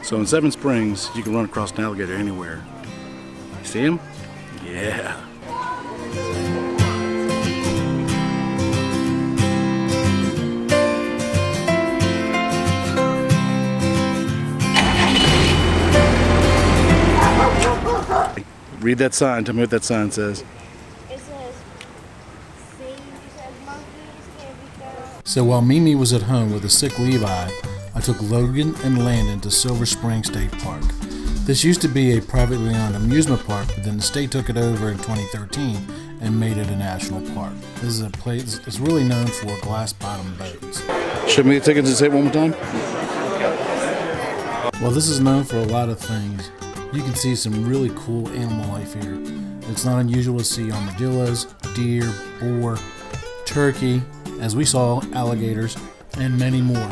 So in Seven Springs, you can run across an alligator anywhere. You see him? Yeah. Read that sign. Tell me what that sign says. It says, monkeys can't be found. So while Mimi was at home with a sick Levi, I took Logan and Landon to Silver Spring State Park. This used to be a privately owned amusement park, but then the state took it over in 2013 and made it a national park. This is a place that's really known for glass-bottom boats. Show me the tickets and say it one more time. While this is known for a lot of things, you can see some really cool animal life here. It's not unusual to see armadillos, deer, boar, turkey, as we saw, alligators, and many more.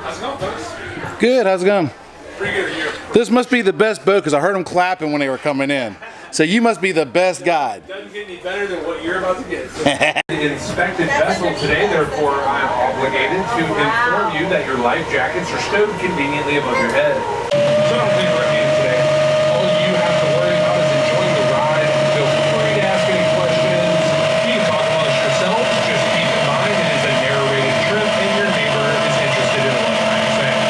How's it going, folks? Good, how's it going? Pretty good, you. This must be the best boat because I heard them clapping when they were coming in. So you must be the best guide. Doesn't get any better than what you're about to get. So, the inspected vessel today, therefore I'm obligated to inform you that your life jackets are stowed conveniently above your head. So don't think we're in today. All you have to worry about is enjoying the ride. Feel free to ask any questions. You can talk amongst yourselves. Just keep in mind it is a narrated trip and your neighbor is interested in what I'm saying.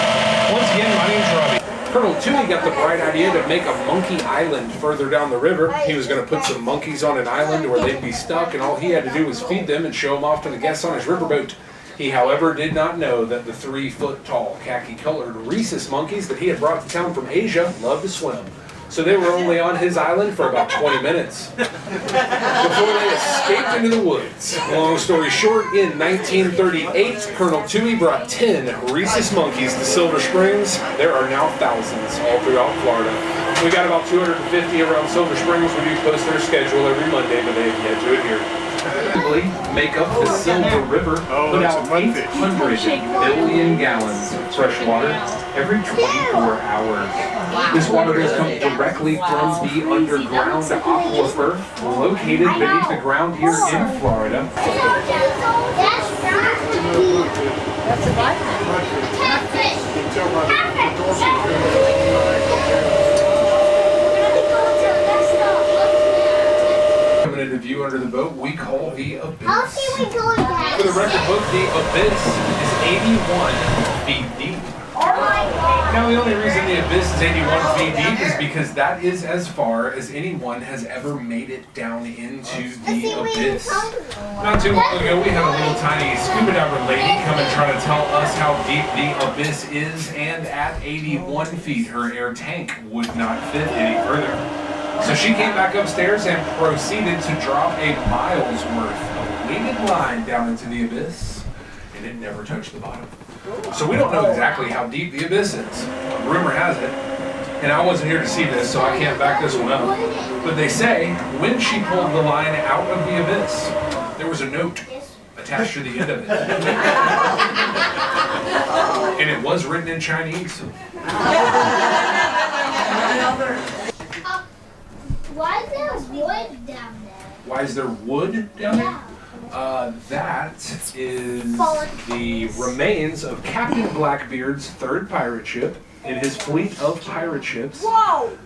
Once again, my name's Robbie. Colonel Toonie got the bright idea to make a monkey island further down the river. He was going to put some monkeys on an island where they'd be stuck, and all he had to do was feed them and show them off to the guests on his riverboat. He, however, did not know that the 3-foot-tall, khaki-colored rhesus monkeys that he had brought to town from Asia loved to swim. So they were only on his island for about 20 minutes before they escaped into the woods. Long story short, in 1938, Colonel Toonie brought 10 rhesus monkeys to Silver Springs. There are now thousands all throughout Florida. We got about 250 around Silver Springs. We do post their schedule every Monday, but they have yet to adhere. Make up the Silver River, put out 800 billion gallons of fresh water every 24 hours. This water has come directly from the underground aquifer located beneath the ground here in Florida. Coming into view under the boat, we call the Abyss. For the record book, the Abyss is 81 feet deep. Now, the only reason the Abyss is 81 feet deep is because that is as far as anyone has ever made it down into the Abyss. Not too long ago, we had a little tiny scuba diver lady come and try to tell us how deep the Abyss is, and at 81 feet, her air tank would not fit any further. So she came back upstairs and proceeded to drop a mile's worth of weighted line down into the Abyss, and it never touched the bottom. So we don't know exactly how deep the Abyss is. Rumor has it, and I wasn't here to see this, so I can't back this one up, but they say when she pulled the line out of the Abyss, there was a note attached to the end of it. And it was written in Chinese. Why is there wood down there? Why is there wood down there? That is the remains of Captain Blackbeard's third pirate ship in his fleet of pirate ships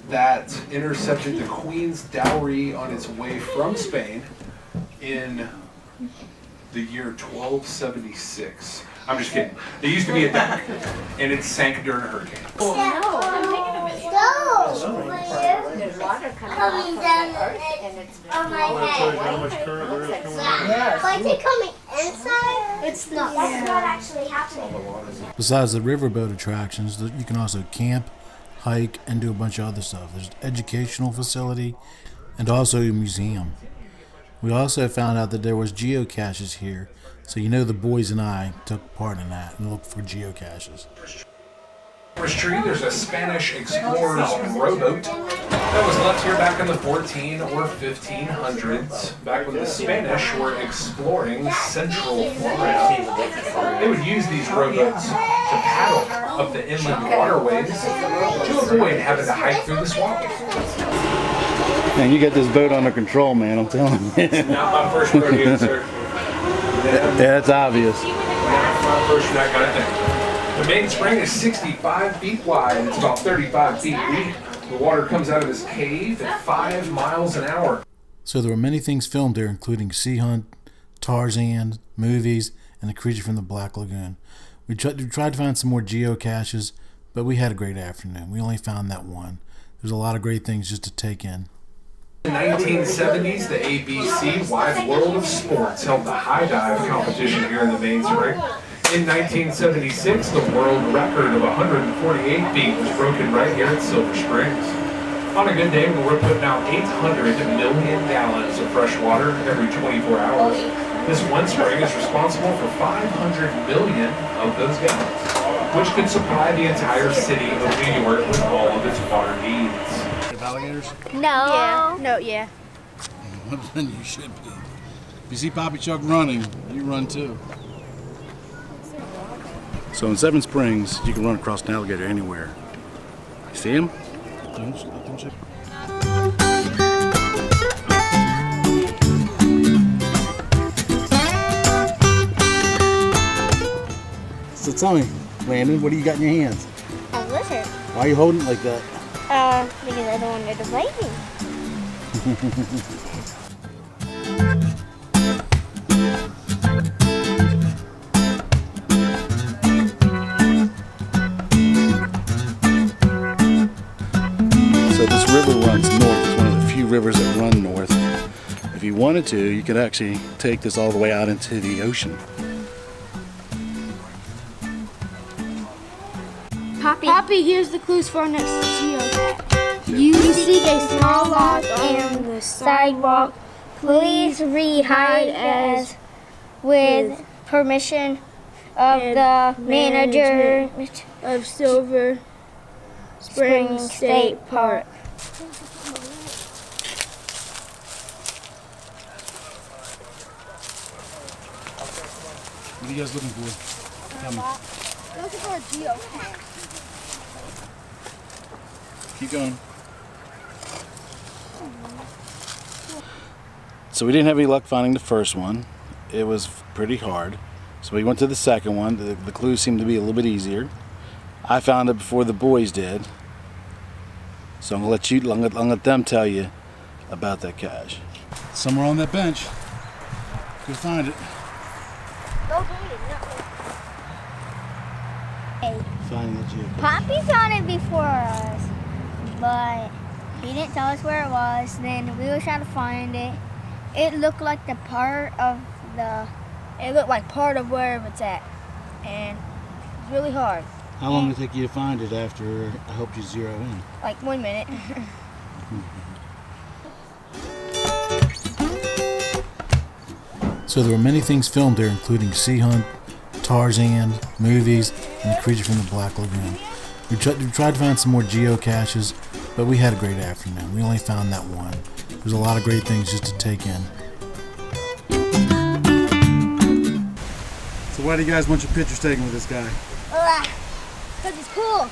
that intercepted the Queen's dowry on its way from Spain in the year 1276. I'm just kidding. There used to be a dock, and it sank during a hurricane. There's water coming down on my head. How much current there is coming out? But is it coming inside? It's not. That's not actually happening. Besides the riverboat attractions, you can also camp, hike, and do a bunch of other stuff. There's an educational facility and also a museum. We also found out that there was geocaches here, so you know the boys and I took part in that and looked for geocaches. Tree, there's a Spanish explorer's rowboat that was left here back in the 14 or 1500s, back when the Spanish were exploring central Florida. They would use these rowboats to paddle up the inland waterways to avoid having to hike through the swamp. Man, you got this boat under control, man, I'm telling you. Not my first rodeo, sir. Yeah, that's obvious. Not my first that kind of thing. The main spring is 65 feet wide. It's about 35 feet deep. The water comes out of this cave at 5 miles an hour. So there were many things filmed there, including Sea Hunt, Tarzan, movies, and the creature from the Black Lagoon. We tried to find some more geocaches, but we had a great afternoon. We only found that one. There's a lot of great things just to take in. In the 1970s, the ABC Wide World of Sports held the high dive competition here in the main spring. In 1976, the world record of 148 feet was broken right here at Silver Springs. On a good day, we're putting out 800 million gallons of fresh water every 24 hours. This one spring is responsible for 500 million of those gallons, which could supply the entire city of New York with all of its water needs. Alligators? No. Yeah. No, yeah. Well, then you should be. If you see Poppy Chuck running, you run too. So in Seven Springs, you can run across an alligator anywhere. You see him? So tell me, Landon, what do you got in your hands? A lizard. Why are you holding it like that? Because I don't want it to bite me. So this river runs north. It's one of the few rivers that run north. If you wanted to, you could actually take this all the way out into the ocean. Poppy, here's the clues for our next geocache. You see a small log on the sidewalk. Please rehide as with permission of the manager of Silver Spring State Park. What are you guys looking for? Tell me. Looking for a geocache. Keep going. So we didn't have any luck finding the first one. It was pretty hard. So we went to the second one. The clues seemed to be a little bit easier. I found it before the boys did. So I'm gonna let them tell you about that cache. Somewhere on that bench. Go find it. Find the geocache. Poppy found it before us, but he didn't tell us where it was. Then we were trying to find it. It looked like part of where it's at, and it's really hard. How long did it take you to find it after I helped you zero in? Like 1 minute. So there were many things filmed there, including Sea Hunt, Tarzan, movies, and the creature from the Black Lagoon. We tried to find some more geocaches, but we had a great afternoon. We only found that one. There's a lot of great things just to take in. So why do you guys want your pictures taken with this guy? Because it's cool.